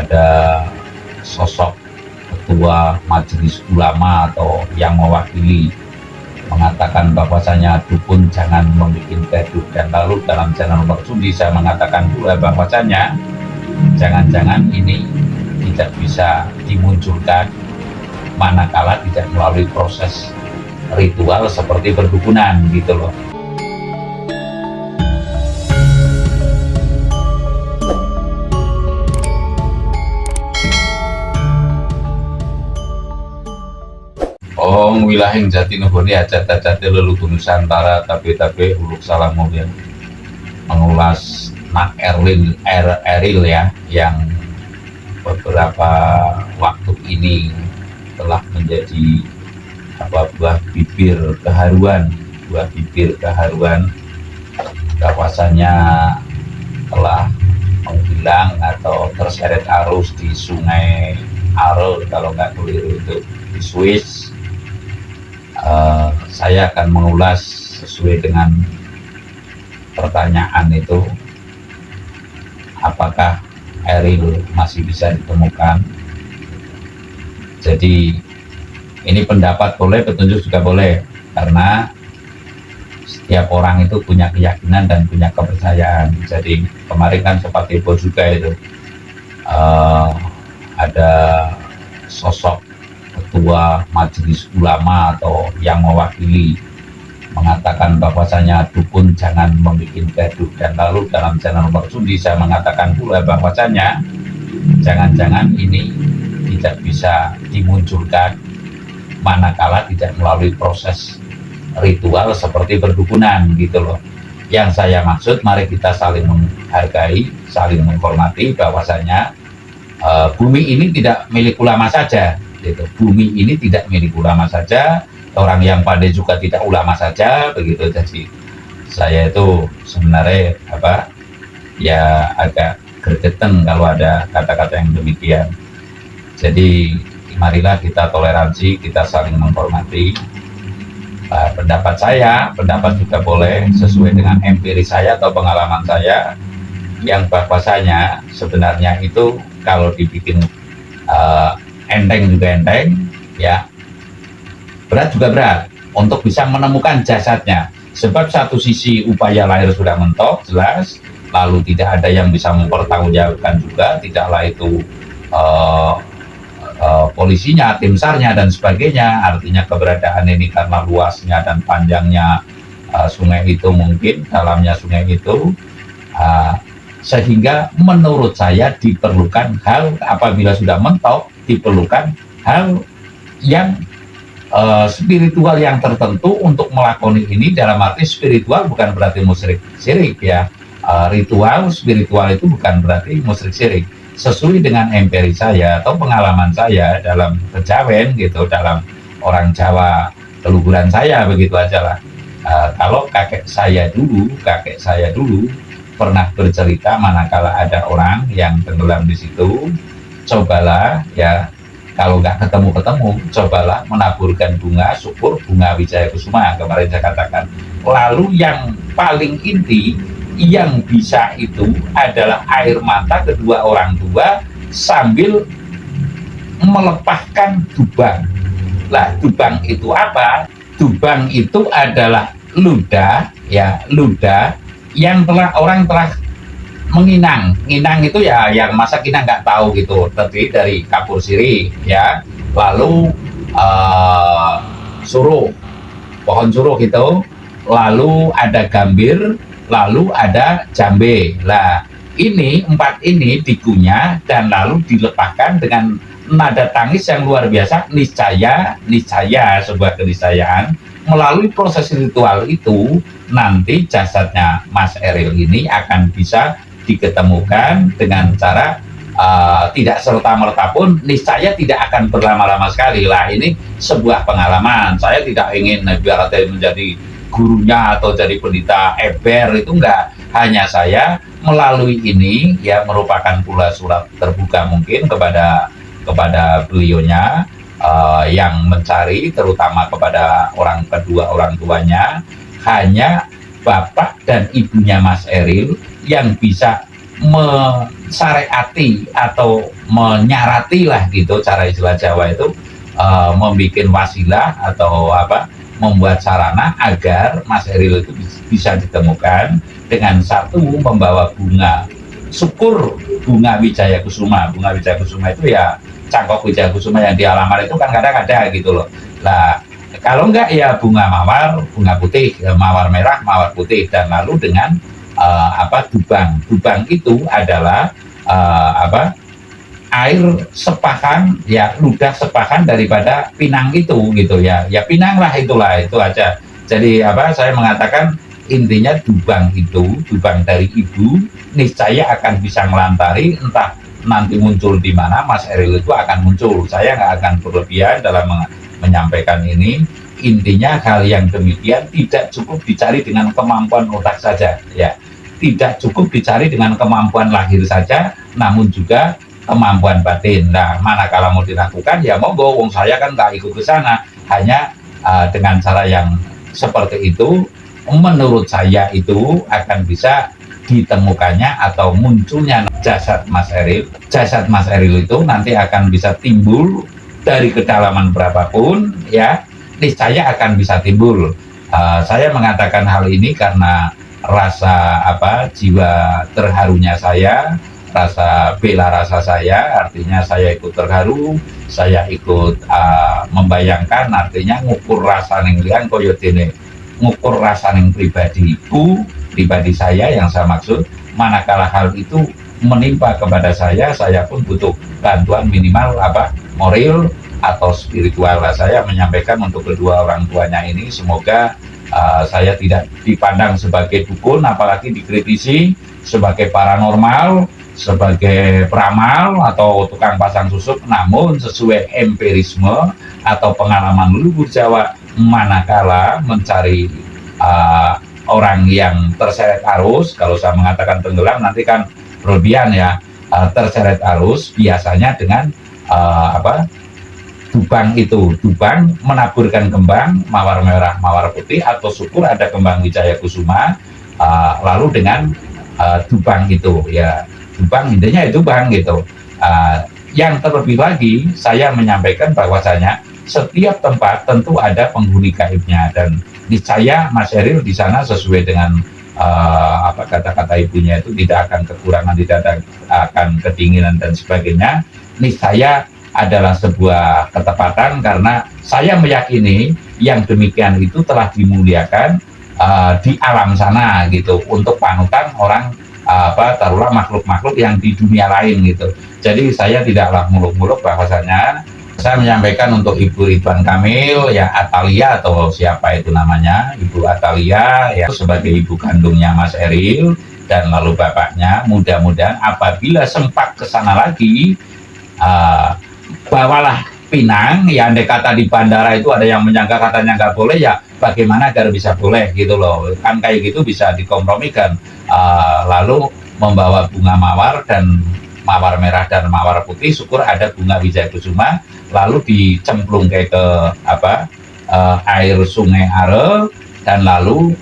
ada sosok ketua majelis ulama atau yang mewakili mengatakan bahwasanya dukun jangan membuat gaduh, dan lalu dalam channel Marsudi saya mengatakan pula bahwasanya jangan-jangan ini tidak bisa dimunculkan manakala tidak melalui proses ritual seperti perdukunan gitu loh. Om wilahing Jatinegara hajat-hajat leluhur Nusantara tabe-tabe uluk salam yang mengulas Nak Eril ya, yang beberapa waktu ini telah menjadi buah bibir keharuan bahwasanya telah menghilang atau terseret arus di Sungai Are kalau nggak keliru itu di Swiss. Saya akan mengulas sesuai dengan pertanyaan itu, apakah Eril masih bisa ditemukan. Jadi ini pendapat boleh, petunjuk juga boleh, karena setiap orang itu punya keyakinan dan punya kepercayaan. Jadi kemarin kan sempat heboh juga itu, ada sosok ketua majelis ulama atau yang mewakili mengatakan bahwasanya dukun jangan membuat gaduh, dan lalu dalam channel Marsudi saya mengatakan pula bahwasanya jangan-jangan ini tidak bisa dimunculkan manakala tidak melalui proses ritual seperti perdukunan gitu loh. Yang saya maksud, mari kita saling menghargai, saling menghormati bahwasanya bumi ini tidak milik ulama saja gitu. Bumi ini tidak milik ulama saja, orang yang pandai juga tidak ulama saja begitu. Jadi saya itu sebenarnya ya agak gregetan kalau ada kata-kata yang demikian. Jadi marilah kita toleransi, kita saling menghormati. Pendapat saya, pendapat juga boleh sesuai dengan empiris saya atau pengalaman saya, yang bahwasanya sebenarnya itu kalau dibikin enteng juga enteng ya, berat juga berat untuk bisa menemukan jasadnya. Sebab satu sisi upaya lahir sudah mentok jelas, lalu tidak ada yang bisa mempertanggungjawabkan juga, tidaklah itu polisinya, tim SAR-nya dan sebagainya. Artinya keberadaan ini karena luasnya dan panjangnya sungai itu, mungkin dalamnya sungai itu, sehingga menurut saya diperlukan hal, apabila sudah mentok, diperlukan hal yang spiritual yang tertentu untuk melakoni ini. Dalam arti spiritual bukan berarti musyrik syirik ya, ritual spiritual itu bukan berarti musyrik syirik. Sesuai dengan empiri saya atau pengalaman saya dalam kejawen gitu, dalam orang Jawa keluhuran saya, begitu aja lah. Kalau kakek saya dulu pernah bercerita manakala ada orang yang tenggelam di situ, cobalah ya, kalau nggak ketemu, cobalah menaburkan bunga syukur, bunga Wijaya Kusuma kemarin saya katakan. Lalu yang paling inti yang bisa itu adalah air mata kedua orang tua sambil melepahkan dubang. Lah, dubang itu apa? Dubang itu adalah ludah ya, ludah yang orang telah menginang. Nginang itu ya yang masa kita nggak tahu gitu, terdiri dari kapur sirih ya, lalu suruh, pohon suruh gitu, lalu ada gambir, lalu ada jambe. Lah, ini empat ini dikunyah dan lalu dilepaskan dengan nada tangis yang luar biasa, niscaya sebuah keniscayaan. Melalui proses ritual itu nanti jasadnya Mas Eril ini akan bisa diketemukan dengan cara tidak serta-merta pun, niscaya tidak akan berlama-lama sekali. Lah, ini sebuah pengalaman. Saya tidak ingin biar menjadi gurunya atau jadi pendeta eber, itu enggak. Hanya saya melalui ini ya merupakan pula surat terbuka mungkin kepada beliaunya yang mencari, terutama kepada kedua orang tuanya. Hanya bapak dan ibunya Mas Eril yang bisa mensyariati atau menyarati lah gitu, cara istilah Jawa itu, membuat wasilah atau apa, membuat sarana agar Mas Eril itu bisa ditemukan dengan satu membawa bunga syukur, bunga Wijaya Kusuma. Bunga Wijaya Kusuma itu ya cangkok Wijaya Kusuma yang di alamat itu kan kadang ada gitu loh. Nah, kalau enggak ya bunga mawar, bunga putih, mawar merah, mawar putih, dan lalu dengan dubang. Dubang itu adalah air sepakan, ya ludah sepakan daripada pinang itu gitu ya. Ya pinang lah, itulah, itu aja. Jadi saya mengatakan intinya dubang itu, dubang dari ibu, niscaya akan bisa melantari, entah nanti muncul di mana Mas Eril itu akan muncul. Saya nggak akan berlebihan dalam menyampaikan ini. Intinya hal yang demikian tidak cukup dicari dengan kemampuan otak saja, ya. Tidak cukup dicari dengan kemampuan lahir saja, namun juga kemampuan batin. Nah, manakala mau dilakukan ya monggo, wong saya kan nggak ikut ke sana. Hanya dengan cara yang seperti itu, menurut saya itu akan bisa ditemukannya atau munculnya jasad Mas Eril. Jasad Mas Eril itu nanti akan bisa timbul dari kedalaman berapapun, ya, niscaya akan bisa timbul. Saya mengatakan hal ini karena rasa jiwa terharunya saya, rasa bela rasa saya, artinya saya ikut terharu, saya ikut membayangkan, artinya ngukur rasa ning liang koyo dene ngukur rasa ning pribadi saya yang saya maksud. Manakala hal itu menimpa kepada saya pun butuh bantuan minimal moral atau spiritual. Saya menyampaikan untuk kedua orang tuanya ini, semoga saya tidak dipandang sebagai dukun, apalagi dikritisi sebagai paranormal, sebagai peramal atau tukang pasang susuk, namun sesuai empirisme atau pengalaman leluhur Jawa, manakala mencari orang yang terseret arus, kalau saya mengatakan tenggelam nanti kan berlebihan ya, terseret arus biasanya dengan dubang itu, dubang menaburkan kembang mawar merah, mawar putih, atau syukur ada kembang Wijaya Kusuma, lalu dengan dubang itu ya, dubang intinya itu bang gitu. Yang terlebih lagi saya menyampaikan bahwasanya setiap tempat tentu ada penghuni gaibnya, dan niscaya Mas Eril di sana sesuai dengan kata-kata ibunya itu tidak akan kekurangan, tidak akan kedinginan dan sebagainya. Niscaya adalah sebuah ketepatan, karena saya meyakini yang demikian itu telah dimuliakan di alam sana gitu, untuk panutan orang taruhlah makhluk-makhluk yang di dunia lain gitu. Jadi saya tidaklah muluk-muluk, bahwasanya saya menyampaikan untuk Ibu Ridwan Kamil ya, Atalia atau siapa itu namanya, Ibu Atalia ya, sebagai ibu kandungnya Mas Eril, dan lalu bapaknya, mudah-mudahan apabila sempat ke sana lagi, bawalah pinang ya. Andai kata di bandara itu ada yang menyangka katanya nggak boleh, ya bagaimana agar bisa boleh gitu loh, kan kayak gitu bisa dikompromikan. Lalu membawa bunga mawar dan mawar merah dan mawar putih, syukur ada bunga Wijaya Kusuma, lalu dicemplung ke air sungai Are, dan lalu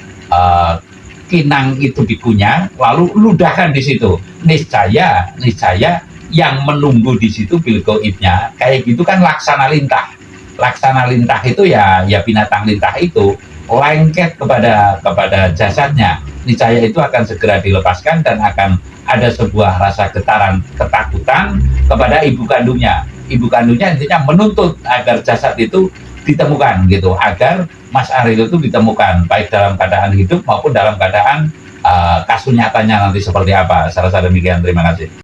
kinang itu dikunyah, lalu ludahkan di situ. Niscaya yang menunggu di situ bil goibnya kayak gitu kan, laksana lintah. Laksana lintah itu ya binatang lintah itu lengket kepada jasadnya, niscaya itu akan segera dilepaskan, dan akan ada sebuah rasa getaran ketakutan kepada ibu kandungnya. Ibu kandungnya intinya menuntut agar jasad itu ditemukan gitu, agar Mas Eril itu ditemukan baik dalam keadaan hidup maupun dalam keadaan kasus nyatanya nanti seperti apa. Saya rasa demikian, terima kasih.